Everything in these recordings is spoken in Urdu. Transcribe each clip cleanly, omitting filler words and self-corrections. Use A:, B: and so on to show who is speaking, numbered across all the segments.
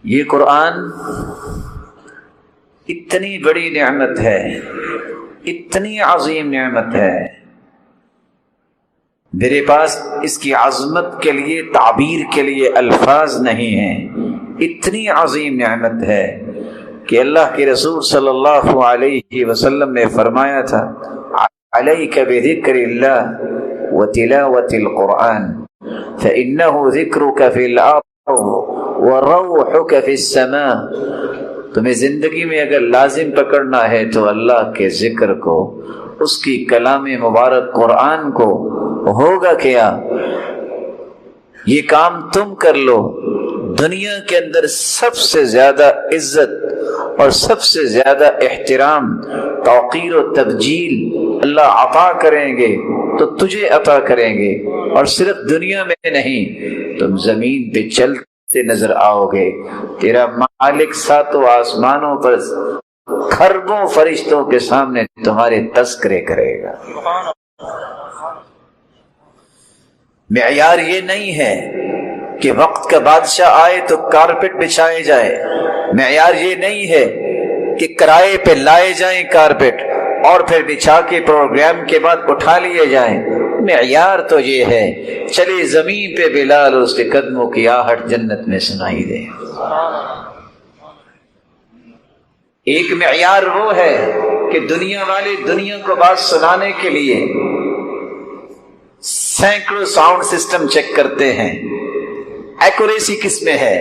A: یہ قرآن اتنی بڑی نعمت ہے، اتنی عظیم نعمت ہے، میرے پاس اس کی عظمت کے لیے تعبیر کے لیے الفاظ نہیں ہیں۔ اتنی عظیم نعمت ہے کہ اللہ کے رسول صلی اللہ علیہ وسلم نے فرمایا تھا، علیک بذکر اللہ وتلاوت القرآن فإنہ ذکرک فی الارض وروحک فی السماء۔ تمہیں زندگی میں اگر لازم پکڑنا ہے تو اللہ کے ذکر کو، اس کی کلام مبارک قرآن کو، ہوگا کیا؟ یہ کام تم کر لو، دنیا کے اندر سب سے زیادہ عزت اور سب سے زیادہ احترام، توقیر و تبجیل اللہ عطا کریں گے تو تجھے عطا کریں گے، اور صرف دنیا میں نہیں، تم زمین پہ چلتے نظر آؤ گے، تیرا مالک ساتوں آسمانوں پر کھربوں فرشتوں کے سامنے تمہارے تذکرے کرے گا۔ معیار یہ نہیں ہے کہ وقت کا بادشاہ آئے تو کارپٹ بچھائے جائے، معیار یہ نہیں ہے کہ کرائے پہ لائے جائیں کارپٹ اور پھر بچھا کے پروگرام کے بعد اٹھا لیے جائیں۔ معیار تو یہ ہے چلے زمین پہ بلال اور اس کے قدموں کی آہٹ جنت میں سنائی دے۔ ایک معیار وہ ہے کہ دنیا والے دنیا کو بات سنانے کے لیے سینکڑوں ساؤنڈ سسٹم چیک کرتے ہیں، ایکوریسی کس میں ہے،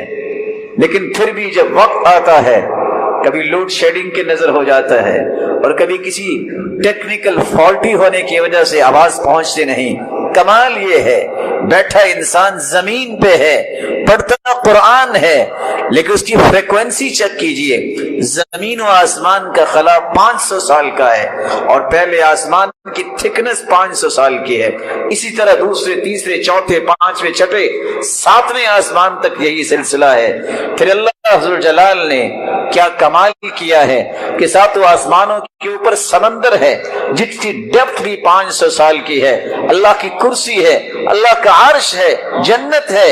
A: لیکن پھر بھی جب وقت آتا ہے کبھی لوڈ شیڈنگ کے نظر ہو جاتا ہے اور کبھی کسی ٹیکنیکل فالٹی ہونے کی وجہ سے آواز پہنچتی نہیں۔ کمال یہ ہے بیٹھا انسان زمین پہ ہے، پڑھتا قرآن ہے، لیکن اس کی فریکوینسی چیک کیجئے، زمین و آسمان کا خلا 500 سال کا ہے اور پہلے آسمان کی تھکنس 500 سال کی ہے، اسی طرح دوسرے تیسرے چوتھے پانچویں چھٹے ساتویں آسمان تک یہی سلسلہ ہے۔ پھر اللہ ذوالجلال نے کیا کمال کیا ہے کہ ساتوں آسمانوں کے اوپر سمندر ہے جس کی ڈیپتھ بھی 500 سال کی ہے، اللہ کی کرسی ہے، اللہ کا عرش ہے، جنت ہے،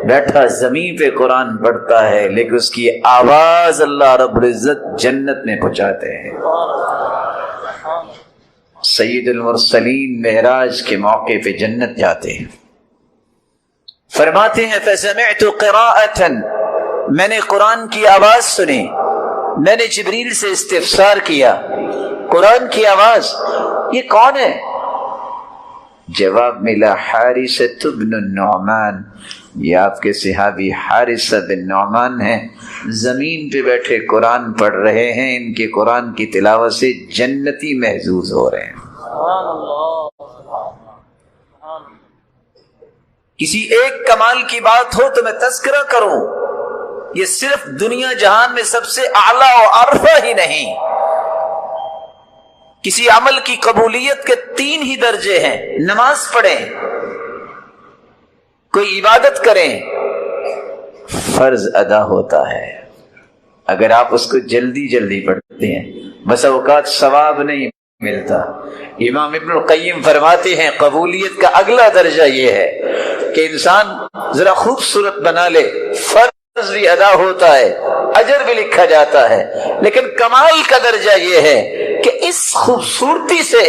A: بیٹھا زمین پہ قرآن پڑھتا ہے، لیکن اس کی آواز اللہ رب العزت جنت میں پہنچاتے ہیں۔ سید المرسلین معراج کے موقع پہ جنت جاتے ہیں، فرماتے ہیں فسمعت قراءة، میں نے قرآن کی آواز سنی، میں نے جبریل سے استفسار کیا قرآن کی آواز یہ کون ہے؟ جواب ملا حارثہ بن النعمان، یہ آپ کے صحابی حارثہ بن نعمان ہیں، زمین پہ بیٹھے قرآن پڑھ رہے ہیں، ان کے قرآن کی تلاوت سے جنتی محظوظ ہو رہے ہیں۔ کسی ایک کمال کی بات ہو تو میں تذکرہ کروں، یہ صرف دنیا جہان میں سب سے اعلیٰ و ارفع ہی نہیں، کسی عمل کی قبولیت کے 3 ہی درجے ہیں، نماز پڑھیں، کوئی عبادت کریں، فرض ادا ہوتا ہے، اگر آپ اس کو جلدی جلدی پڑھتے ہیں بس اوقات ثواب نہیں ملتا۔ امام ابن القیم فرماتے ہیں قبولیت کا اگلا درجہ یہ ہے کہ انسان ذرا خوبصورت بنا لے، فرض بھی ادا ہوتا ہے، اجر بھی لکھا جاتا ہے، لیکن کمال کا درجہ یہ ہے کہ اس خوبصورتی سے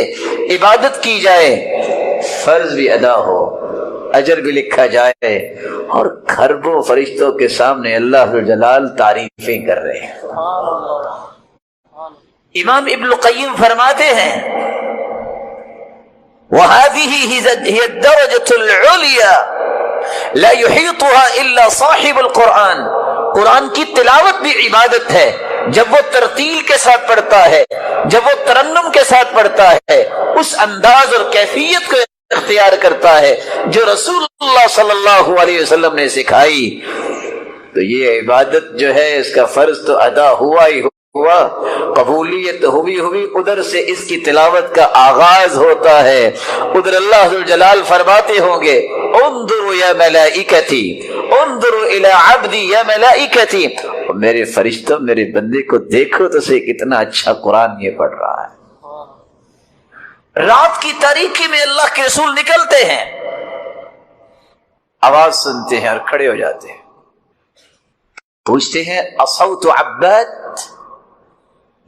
A: عبادت کی جائے، فرض بھی ادا ہو، اجر بھی لکھا جائے، اور کھربوں فرشتوں کے سامنے اللہ جلال تعریفیں کر رہے ہیں۔ امام ابن القیم فرماتے ہیں وَهَذِهِ هِيَ الدَّرَجَةُ الْعُلْيَا لَا يُحِيطُهَا إِلَّا صَاحِبُ الْقُرْآنِ، قرآن کی تلاوت بھی عبادت ہے، جب وہ ترتیل کے ساتھ پڑھتا ہے، جب وہ ترنم کے ساتھ پڑھتا ہے، اس انداز اور کیفیت کو اختیار کرتا ہے جو رسول اللہ صلی اللہ علیہ وسلم نے سکھائی، تو یہ عبادت جو ہے اس کا فرض تو ادا ہوا ہی ہوا، قبولیت ہوئی ادھر سے اس کی تلاوت کا آغاز ہوتا ہے، ادھر اللہ ذوالجلال فرماتے ہوں گے انظروا یا ملائکتی انظروا الی عبدی یا ملائکتی، میرے فرشتوں میرے بندے کو دیکھو تو صحیح کتنا اچھا قرآن یہ پڑھ رہا ہے۔ رات کی تاریکی میں اللہ کے رسول نکلتے ہیں، آواز سنتے ہیں اور کھڑے ہو جاتے ہیں، پوچھتے ہیں اصوت عباد،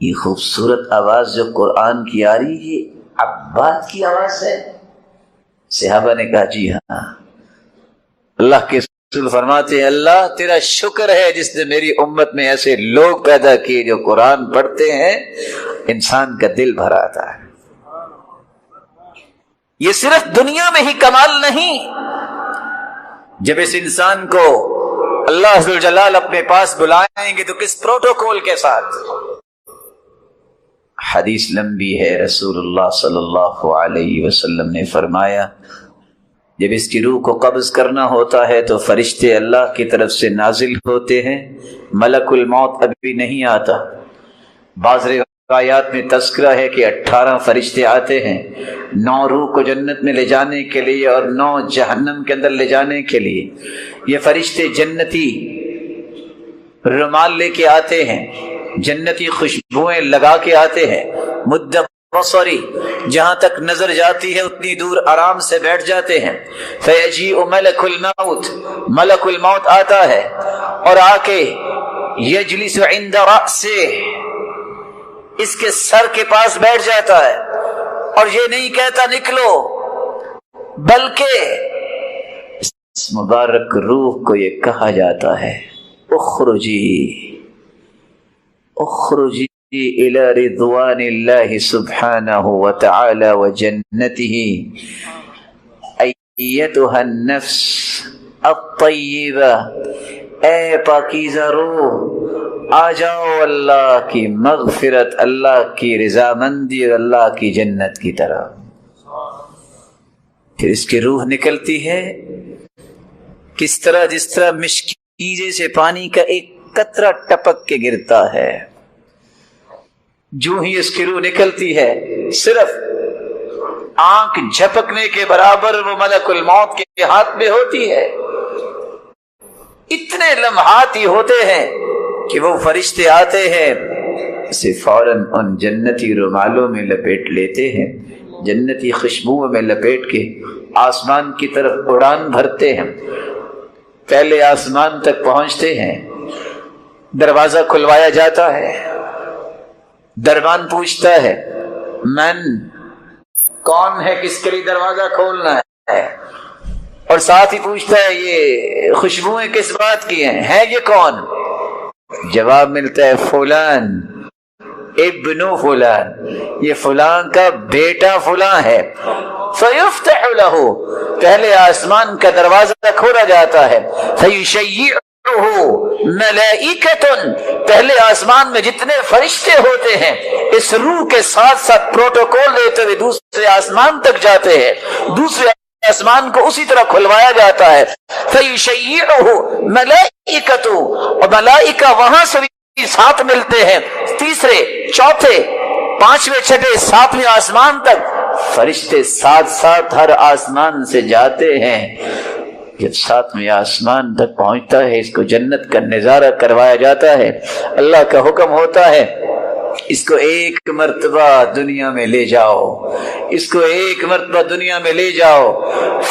A: یہ خوبصورت آواز جو قرآن کی آ رہی ہے یہ عباد کی آواز ہے؟ صحابہ نے کہا جی ہاں۔ اللہ کے رسول فرماتے ہیں اللہ تیرا شکر ہے جس نے میری امت میں ایسے لوگ پیدا کیے جو قرآن پڑھتے ہیں انسان کا دل بھر آتا ہے۔ یہ صرف دنیا میں ہی کمال نہیں، جب اس انسان کو اللہ عز و جلال اپنے پاس بلائیں گے تو کس پروٹوکول کے ساتھ؟ حدیث لمبی ہے، رسول اللہ صلی اللہ علیہ وسلم نے فرمایا جب اس کی روح کو قبض کرنا ہوتا ہے تو فرشتے اللہ کی طرف سے نازل ہوتے ہیں، ملک الموت ابھی نہیں آتا۔ بعض روایات میں تذکرہ ہے کہ 18 فرشتے آتے ہیں 9 روح کو جنت میں لے جانے کے لیے اور 9 جہنم کے اندر لے جانے کے لیے۔ یہ فرشتے جنتی رومال لے کے آتے ہیں، جنتی خوشبوئیں لگا کے آتے ہیں، مدت بصری جہاں تک نظر جاتی ہے اتنی دور آرام سے بیٹھ جاتے ہیں۔ فیجیء ملک الموت، ملک الموت آتا ہے اور آ کے یجلس عند رأسہ، اس کے سر کے پاس بیٹھ جاتا ہے اور یہ نہیں کہتا نکلو، بلکہ اس مبارک روح کو یہ کہا جاتا ہے اخرجی اخرجی الى رضوان اللہ سبحانہ وتعالی وجنتہ ایتها النفس الطیبہ، اے پاکیزہ روح آ جاؤ اللہ کی مغفرت، اللہ کی رضامندی اور اللہ کی جنت کی طرف۔ پھر اس کی روح نکلتی ہے کس طرح؟ جس طرح مشکیزے سے پانی کا ایک قطرہ ٹپک کے گرتا ہے۔ جو ہی اس کی روح نکلتی ہے صرف آنکھ جھپکنے کے برابر وہ ملک الموت کے ہاتھ میں ہوتی ہے۔ اتنے لمحات ہی ہوتے ہیں کہ وہ فرشتے آتے ہیں، اسے فوراً ان جنتی رومالوں میں لپیٹ لیتے ہیں، جنتی خوشبوؤں میں لپیٹ کے آسمان کی طرف اڑان بھرتے ہیں۔ پہلے آسمان تک پہنچتے ہیں، دروازہ کھلوایا جاتا ہے، دربان پوچھتا ہے من، کون ہے کس کے لیے دروازہ کھولنا ہے، اور ساتھ ہی پوچھتا ہے یہ خوشبوئیں کس بات کی ہیں، ہے یہ کون؟ جواب ملتا ہے فلان ابن فلان، یہ فلان کا بیٹا فلان ہے۔ فیفتح لہ، پہلے آسمان کا دروازہ کھولا جاتا ہے، فیشیعہ ملائکۃ، پہلے آسمان میں جتنے فرشتے ہوتے ہیں اس روح کے ساتھ ساتھ پروٹوکول لیتے ہوئے دوسرے آسمان تک جاتے ہیں، دوسرے آسمان کو اسی طرح کھلوایا جاتا ہے۔ فیشیعہ ملائکۃ، اور ملائکہ وہاں سے بھی ساتھ ملتے ہیں، تیسرے چوتھے پانچویں چھٹے ساتویں آسمان تک فرشتے ساتھ ساتھ ہر آسمان سے جاتے ہیں۔ جب ساتویں آسمان تک پہنچتا ہے اس کو جنت کا نظارہ کروایا جاتا ہے، اللہ کا حکم ہوتا ہے اس کو ایک مرتبہ دنیا میں لے جاؤ، اس کو ایک مرتبہ دنیا میں لے جاؤ۔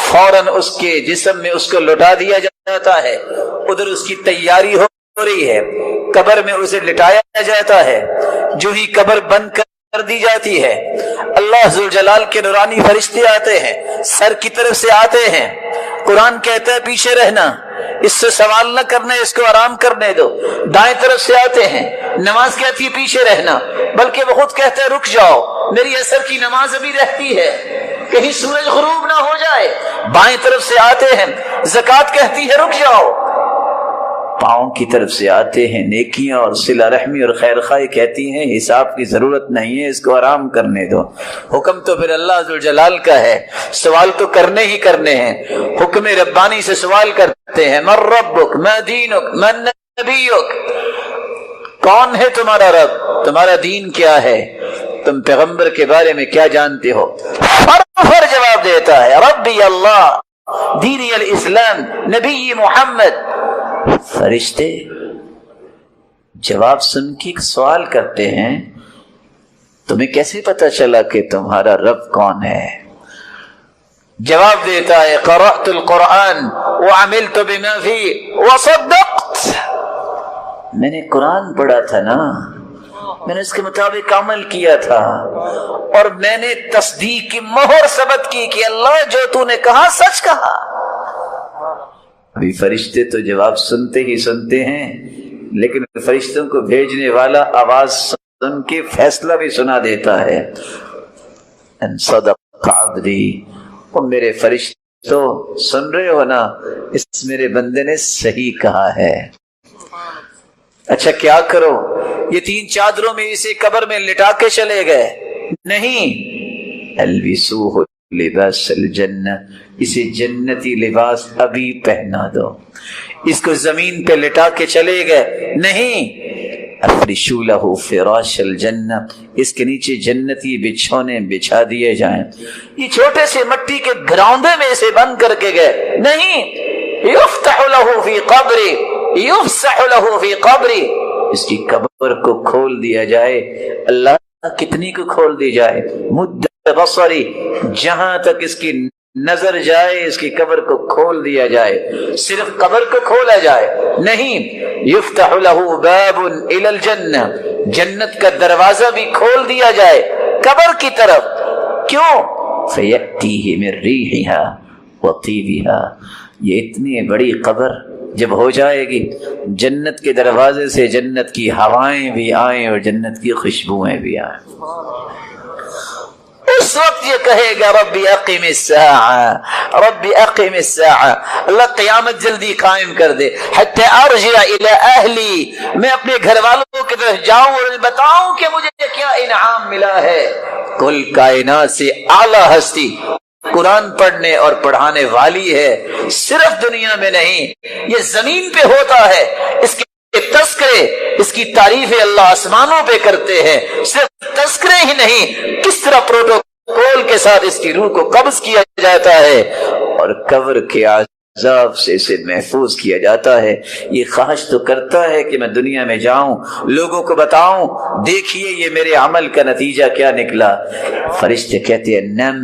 A: فوراً اس کے جسم میں اس کو لٹا دیا جاتا ہے، ادھر اس کی تیاری ہو رہی ہے، قبر میں اسے لٹایا جاتا ہے۔ جو ہی قبر بند کر دی جاتی ہے اللہ ذوالجلال کے نورانی فرشتے آتے ہیں، سر کی طرف سے آتے ہیں، قرآن کہتا ہے پیچھے رہنا، اس سے سوال نہ کرنے، اس کو آرام کرنے دو۔ دائیں طرف سے آتے ہیں، نماز کہتی ہے پیچھے رہنا، بلکہ وہ خود کہتا ہے رک جاؤ، میری عصر کی نماز ابھی رہتی ہے، کہیں سورج غروب نہ ہو جائے۔ بائیں طرف سے آتے ہیں، زکوٰۃ کہتی ہے رک جاؤ۔ پاؤں کی طرف سے آتے ہیں، نیکیاں اور صلہ رحمی اور خیر خواہی کہتی ہیں حساب کی ضرورت نہیں ہے، اس کو آرام کرنے دو۔ حکم تو پھر اللہ ذوالجلال کا ہے، سوال تو کرنے ہی کرنے ہیں، حکم ربانی سے سوال کرتے ہیں من ربک ما دینک من نبیک، کون ہے تمہارا رب، تمہارا دین کیا ہے، تم پیغمبر کے بارے میں کیا جانتے ہو؟ فر جواب دیتا ہے ربی اللہ دینی الاسلام نبی محمد۔ فرشتے جواب سن کے سوال کرتے ہیں تمہیں کیسے پتا چلا کہ تمہارا رب کون ہے؟ جواب دیتا ہے قرأت القرآن وعملت بما فيه وصدقت، میں نے قرآن پڑھا تھا نا، میں نے اس کے مطابق عمل کیا تھا، اور میں نے تصدیق کی مہر ثبت کی کہ اللہ جو تو نے کہا سچ کہا۔ ابھی فرشتے تو جواب سنتے ہی سنتے ہیں، لیکن فرشتوں کو بھیجنے والا آواز سن کے فیصلہ بھی سنا دیتا ہے، ان صدق عبدی، اور میرے فرشتوں سن رہے ہو نا، اس میرے بندے نے صحیح کہا ہے۔ اچھا کیا کرو؟ یہ 3 چادروں میں اسے قبر میں لٹا کے چلے گئے؟ نہیں، البسوہ لباس الجنہ، اسے جنتی لباس ابھی پہنا دو۔ اس کو زمین پہ لٹا کے چلے گئے؟ نہیں، افرشوا لہ فراش الجنہ، اس کے نیچے جنتی بچھونے بچھا دیے جائیں۔ یہ چھوٹے سے مٹی کے گراؤنڈے میں اسے بند کر کے گئے؟ نہیں، یفتح لہ فی قبری، یفسح لہ فی قبری، اس کی قبر کو کھول دیا جائے۔ اللہ کتنی کو کھول دی جائے؟ مد بصری، جہاں تک اس کی نظر جائے اس کی قبر کو کھول دیا جائے۔ صرف قبر کو کھولا جائے؟ نہیں، یفتح لہ باب الی الجنہ، جنت کا دروازہ بھی کھول دیا جائے قبر کی طرف۔ کیوں؟ فیأتیہ من ریحہا وطیبہا، یہ اتنی بڑی قبر جب ہو جائے گی، جنت کے دروازے سے جنت کی ہوائیں بھی آئیں اور جنت کی خوشبوئیں بھی آئیں۔ اس وقت یہ کہے گا ربی اقم الساعہ، ربی اقم الساعہ، اللہ قیامت جلدی قائم کر دے، حتی ارجع الی اہلی، میں اپنے گھر والوں کی طرف جاؤں اور بتاؤں کہ مجھے کیا انعام ملا ہے۔ کل کائنات سے اعلیٰ ہستی قرآن پڑھنے اور پڑھانے والی ہے، صرف دنیا میں نہیں، یہ زمین پہ ہوتا ہے۔ اس کے تذکرے، اس کی تعریفیں اللہ آسمانوں پہ کرتے ہیں۔ صرف تذکرے ہی نہیں، کس طرح پروٹوکول کے ساتھ اس کی روح کو قبض کیا جاتا ہے اور قبر کے عذاب سے اسے محفوظ کیا جاتا ہے۔ یہ خواہش تو کرتا ہے کہ میں دنیا میں جاؤں، لوگوں کو بتاؤں، دیکھیے یہ میرے عمل کا نتیجہ کیا نکلا۔ فرشتے کہتے ہیں نم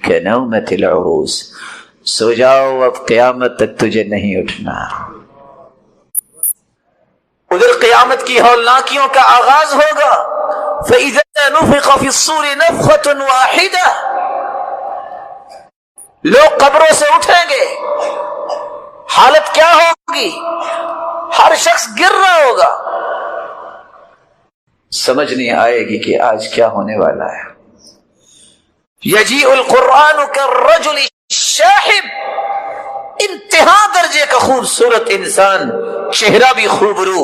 A: کنومت العروس، سو جاؤ، اب قیامت تک تجھے نہیں اٹھنا۔ ادھر قیامت کی ہولناکیوں کا آغاز ہوگا۔ فَإِذَا نُفِخَ فِي الصُّورِ نَفْخَةٌ وَاحِدَةٌ، لوگ قبروں سے اٹھیں گے، حالت کیا ہوگی؟ ہر شخص گر رہا ہوگا، سمجھ نہیں آئے گی کہ آج کیا ہونے والا ہے۔ یجیء القرآن کالرجل الشاحب، انتہا درجے کا خوبصورت انسان، چہرہ بھی خوبرو،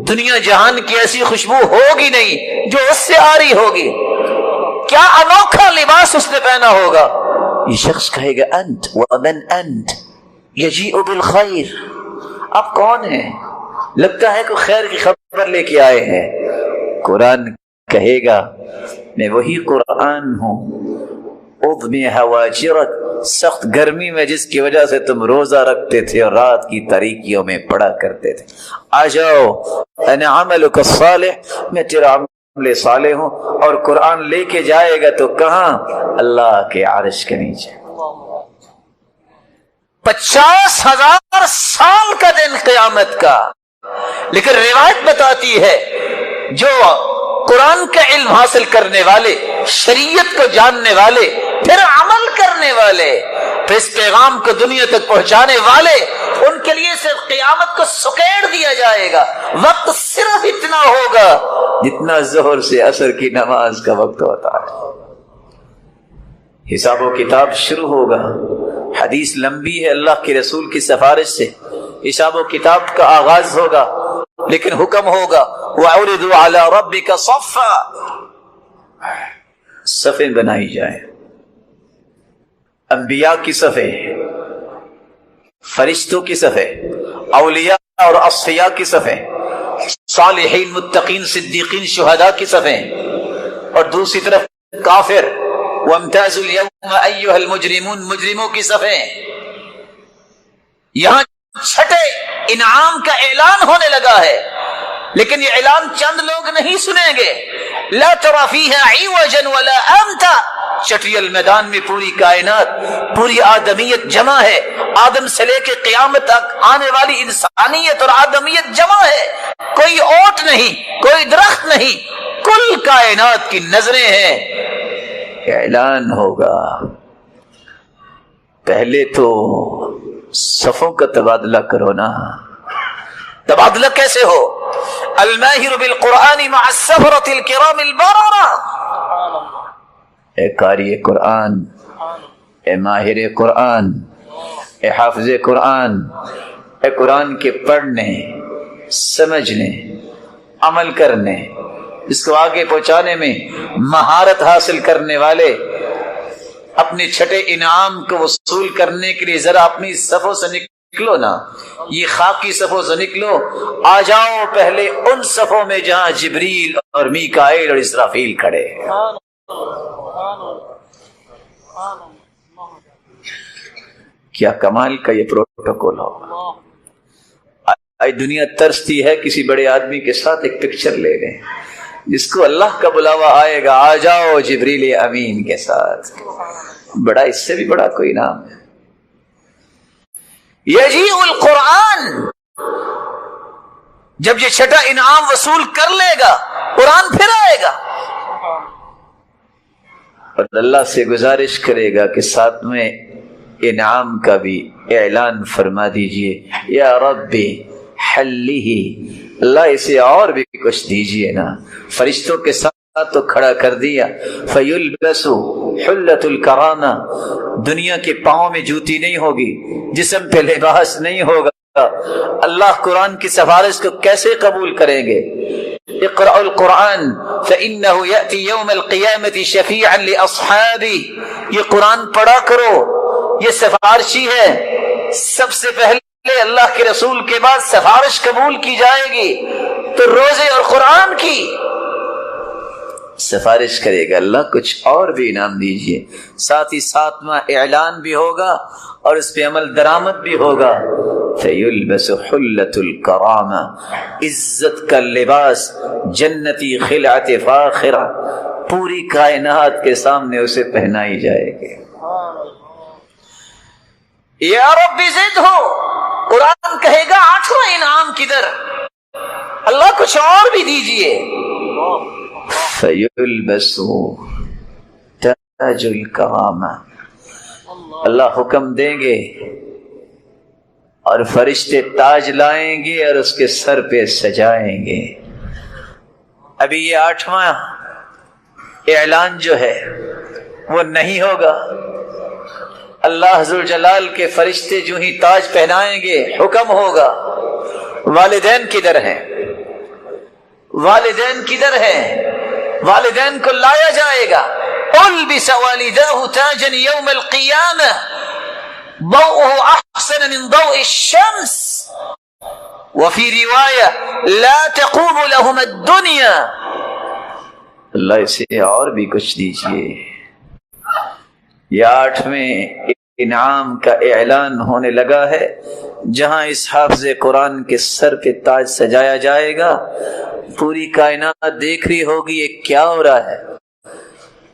A: دنیا جہان کی ایسی خوشبو ہوگی نہیں جو اس سے آ رہی ہوگی۔ کیا انوکھا لباس اس نے پہنا ہوگا۔ یہ شخص کہے گا انت ومن انت، یجیء بالخیر، آپ کون ہیں؟ لگتا ہے کوئی خیر کی خبر لے کے آئے ہیں۔ قرآن کہے گا میں وہی قرآن ہوں، اضمی ہواجرک، سخت گرمی میں جس کی وجہ سے تم روزہ رکھتے تھے اور رات کی تاریکیوں میں پڑھا کرتے تھے۔ آ جاؤ، انا عملک الصالح، میں تیرا عمل صالح ہوں۔ اور قرآن لے کے جائے گا تو کہاں؟ اللہ کے عرش کے نیچے۔ 50,000 سال کا دن قیامت کا، لیکن روایت بتاتی ہے جو قرآن کا علم حاصل کرنے والے، شریعت کو جاننے والے، پھر عمل کرنے والے، پھر اس پیغام کو دنیا تک پہنچانے والے، ان کے لیے صرف قیامت کو سکیڑ دیا جائے گا۔ وقت صرف اتنا ہوگا جتنا ظہر سے عصر کی نماز کا وقت ہوتا ہے۔ حساب و کتاب شروع ہوگا۔ حدیث لمبی ہے، اللہ کے رسول کی سفارش سے حساب و کتاب کا آغاز ہوگا، لیکن حکم ہوگا وَعُرِضُوا عَلَىٰ رَبِّكَ صَفًّا، صفیں بنائی جائیں، انبیاء کی صفیں، فرشتوں کی صفیں، اولیاء اور اصفیاء کی صفیں، صالحین، متقین، صدیقین، شہداء کی صفیں، اور دوسری طرف کافر، وَامْتَازُوا الْيَوْمَ أَيُّهَا الْمُجْرِمُونَ، مجرموں کی صفیں۔ یہاں چھٹے انعام کا اعلان ہونے لگا ہے، لیکن یہ اعلان چند لوگ نہیں سنیں گے۔ لا ترى فيها عوجا ولا امتا، چٹریل میدان میں پوری کائنات، پوری آدمیت جمع ہے، آدم سے لے کے قیامت تک آنے والی انسانیت اور آدمیت جمع ہے۔ کائنات کی نظریں ہیں، اعلان ہوگا۔ پہلے تو صفوں کا تبادلہ کرو نا۔ تبادلہ کیسے ہو؟ الماہر بالقرآن مع السفرۃ الکرام البررہ، اے قاری قرآن، اے ماہر قرآن، اے حافظ قرآن، اے قرآن کے پڑھنے، سمجھنے، عمل کرنے، اس کو آگے پہنچانے میں مہارت حاصل کرنے والے، اپنے چھٹے انعام کو وصول کرنے کے لیے ذرا اپنی صفوں سے نکلو نا، یہ خاکی صفوں سے نکلو، آ جاؤ پہلے ان صفوں میں جہاں جبریل اور میکائیل اور اسرافیل کھڑے ہیں۔ کیا کمال کا یہ پروٹوکول ہو۔ آج دنیا ترستی ہے کسی بڑے آدمی کے ساتھ ایک پکچر لے لیں، جس کو اللہ کا بلاوا آئے گا، آ جاؤ جبریل امین کے ساتھ۔ بڑا، اس سے بھی بڑا کوئی نام ہے؟ یجیء القرآن، جب یہ چھٹا انعام وصول کر لے گا قرآن پھر آئے گا، اور اللہ سے گزارش کرے گا کہ ساتھ میں انعام کا بھی اعلان فرما دیجئے، یا ربی حلہ، اللہ اسے اور بھی کچھ دیجئے نا۔ فرشتوں کے ساتھ تو کھڑا کر دیا، فیلبس حلۃ الکرامہ، دنیا کے پاؤں میں جوتی نہیں ہوگی، جسم پہ لباس نہیں ہوگا، اللہ قرآن کی سفارش کو کیسے قبول کریں گے؟ اقرأ القرآن فإنه يأتي يوم القيامة شفيعا لأصحابه، یہ قرآن پڑھا کرو، یہ سفارشی ہے، سب سے پہلے اللہ کے رسول کے بعد سفارش قبول کی جائے گی تو روزے اور قرآن کی سفارش کرے گا اللہ۔ کچھ اور بھی انعام دیجئے، ساتھ ہی ساتھ میں اعلان بھی ہوگا اور اس پہ عمل درآمد بھی ہوگا۔ فیلبس حلۃ الکرامہ، عزت کا لباس، جنتی خلعت فاخرہ، پوری کائنات کے سامنے اسے پہنائی جائے گی۔ یا رب زد ہو، قرآن کہے گا آٹھواں انعام کدھر؟ اللہ کچھ اور بھی دیجئے۔ فیلبس تاج الکرامہ، اللہ حکم دیں گے اور فرشتے تاج لائیں گے اور اس کے سر پہ سجائیں گے۔ ابھی یہ آٹھواں اعلان جو ہے وہ نہیں ہوگا، اللہ ذوالجلال کے فرشتے جو ہی تاج پہنائیں گے حکم ہوگا، والدین کدھر ہیں؟ والدین کدھر ہیں؟ والدین کو لایا جائے گا۔ البس والداه تاجا يوم القيامة ضوءه احسن من ضوء الشمس وفي رواية لا تقوم لهما الدنيا، اللہ اسے اور بھی کچھ دیجئے۔ یہ آٹھویں انعام کا اعلان ہونے لگا ہے، جہاں اس حافظ قرآن کے سر پہ تاج سجایا جائے گا، پوری کائنات دیکھ رہی ہوگی یہ کیا ہو رہا ہے۔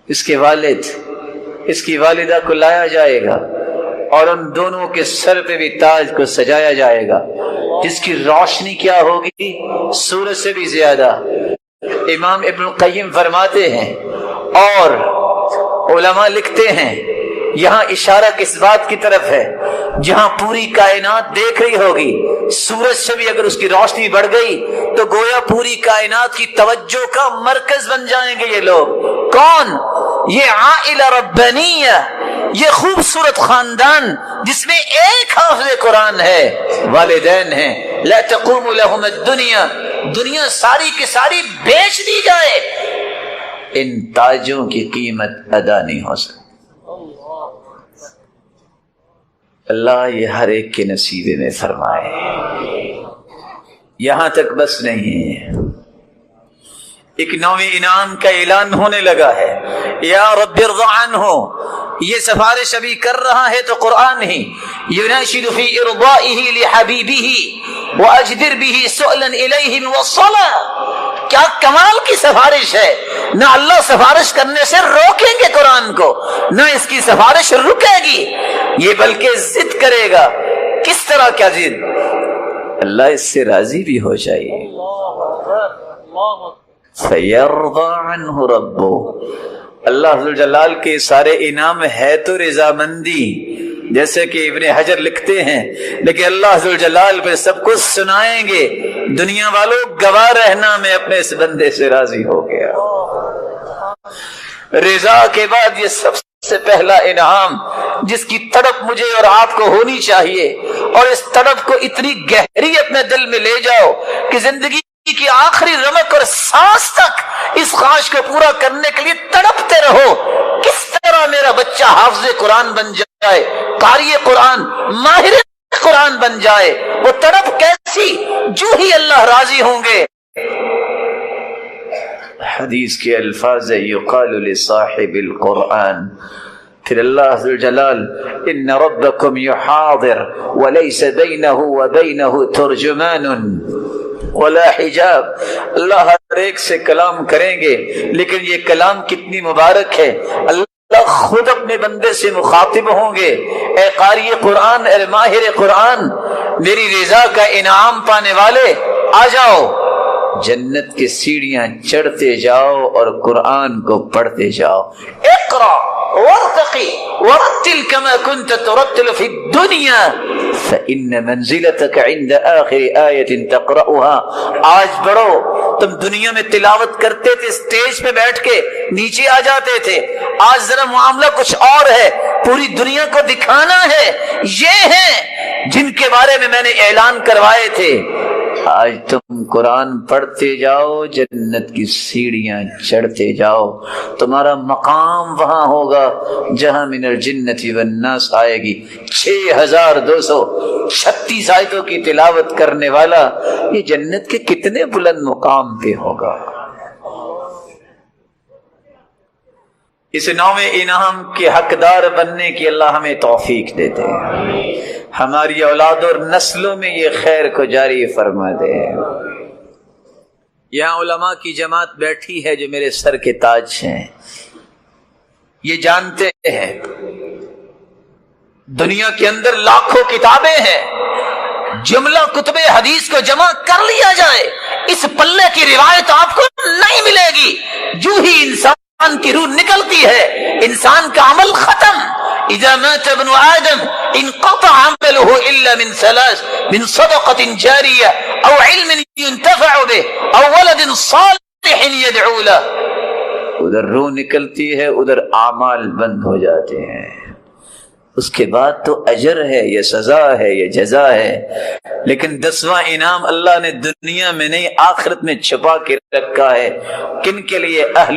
A: اس کے والد، اس کی والدہ کو لایا جائے گا اور ان دونوں کے سر پہ بھی تاج کو سجایا جائے گا، جس کی روشنی کیا ہوگی؟ سورج سے بھی زیادہ۔ امام ابن القیم فرماتے ہیں اور علماء لکھتے ہیں، یہاں اشارہ کس بات کی طرف ہے؟ جہاں پوری کائنات دیکھ رہی ہوگی، سورج سے بھی اگر اس کی روشنی بڑھ گئی تو گویا پوری کائنات کی توجہ کا مرکز بن جائیں گے یہ لوگ۔ کون؟ یہ عائلہ ربانیہ، یہ خوبصورت خاندان جس میں ایک حافظ قرآن ہے، والدین ہیں۔ لا تقوم لهم الدنیا، دنیا ساری کی ساری بیچ دی جائے، ان تاجوں کی قیمت ادا نہیں ہو سکتی۔ اللہ یہ ہر ایک کے نصیبے میں فرمائے۔ یہاں تک بس نہیں ہے، ایک نویں انعام کا اعلان ہونے لگا ہے۔ یا رب ارض عنہ، یہ سفارش ابھی کر رہا ہے تو قرآن ہی، یناشد فی ارضائہ لحبیبہ واجدر بہ سؤلا الیہ موصلا، کیا کمال کی سفارش ہے۔ نہ اللہ سفارش کرنے سے روکیں گے قرآن کو، نہ اس کی سفارش رکے گی، یہ بلکہ ضد کرے گا۔ کس طرح کیا ضد؟ اللہ اس سے راضی بھی ہو جائے۔ فَيَرْضَى عَنْهُ رَبُّهُ. اللہ ذوالجلال کے سارے انعام ہے تو رضامندی، جیسے کہ ابن حجر لکھتے ہیں، لیکن اللہ ذوالجلال پہ سب کچھ سنائیں گے، دنیا والوں گواہ رہنا میں اپنے اس بندے سے راضی ہو گیا. رضا کے بعد یہ سب سے پہلا انعام جس کی تڑپ مجھے اور آپ کو ہونی چاہیے، اور اس تڑپ کو اتنی گہری اپنے دل میں لے جاؤ کہ زندگی کی آخری رمق اور سانس تک اس خواہش کو پورا کرنے کے لیے تڑپتے رہو. کس طرح میرا بچہ حافظ قرآن بن جائے، قاری قرآن، ماہر قرآن بن جائے. وہ تڑپ کیسی، جو ہی اللہ راضی ہوں گے. حدیث کے الفاظ یقال لصاحب القرآن، پھر اللہ ذوالجلال ان ربکم یحاضر ولیس بینہ وبینہ ترجمان ولا حجاب. اللہ ہر ایک سے کلام کریں گے، لیکن یہ کلام کتنی مبارک ہے، اللہ خود اپنے بندے سے مخاطب ہوں گے. اے قاری قرآن، اے ماہر قرآن، میری رضا کا انعام پانے والے آ جاؤ، جنت کی سیڑھیاں چڑھتے جاؤ اور قرآن کو پڑھتے جاؤ. اقرا وارتقی ورتل كما كنت ترتل في الدنيا فإن منزلتك عند آخر آية تقرأها. آج بڑھو، تم دنیا میں تلاوت کرتے تھے، اسٹیج پہ بیٹھ کے نیچے آ جاتے تھے. آج ذرا معاملہ کچھ اور ہے، پوری دنیا کو دکھانا ہے. یہ ہیں جن کے بارے میں نے اعلان کروائے تھے. آج تم قرآن پڑھتے جاؤ، جنت کی سیڑھیاں چڑھتے جاؤ. تمہارا مقام وہاں ہوگا جہاں من الجنت والناس آئے گی. 6236 آیتوں کی تلاوت کرنے والا یہ جنت کے کتنے بلند مقام پہ ہوگا. اس نویں انعام کے حقدار بننے کی اللہ ہمیں توفیق دیتے ہیں. ہماری اولاد اور نسلوں میں یہ خیر کو جاری فرما دے. یہاں علماء کی جماعت بیٹھی ہے جو میرے سر کے تاج ہیں. یہ جانتے ہیں دنیا کے اندر لاکھوں کتابیں ہیں، جملہ کتب حدیث کو جمع کر لیا جائے، اس پلے کی روایت آپ کو نہیں ملے گی. جو ہی انسان کی روح نکلتی ہے، انسان کا عمل ختم. اذا مات ابن آدم انقطع عمله الا من ثلاث، من صدقة جارية او علم ينتفع به او ولد صالح يدعو له. ادھر روح نکلتی ہے، ادھر اعمال بند ہو جاتے ہیں. اس کے بعد تو اجر ہے، یہ سزا ہے، یہ جزا ہے. لیکن 10واں انعام اللہ نے دنیا میں نہیں آخرت میں چھپا کے رکھا ہے. کن کے لیے؟ اہل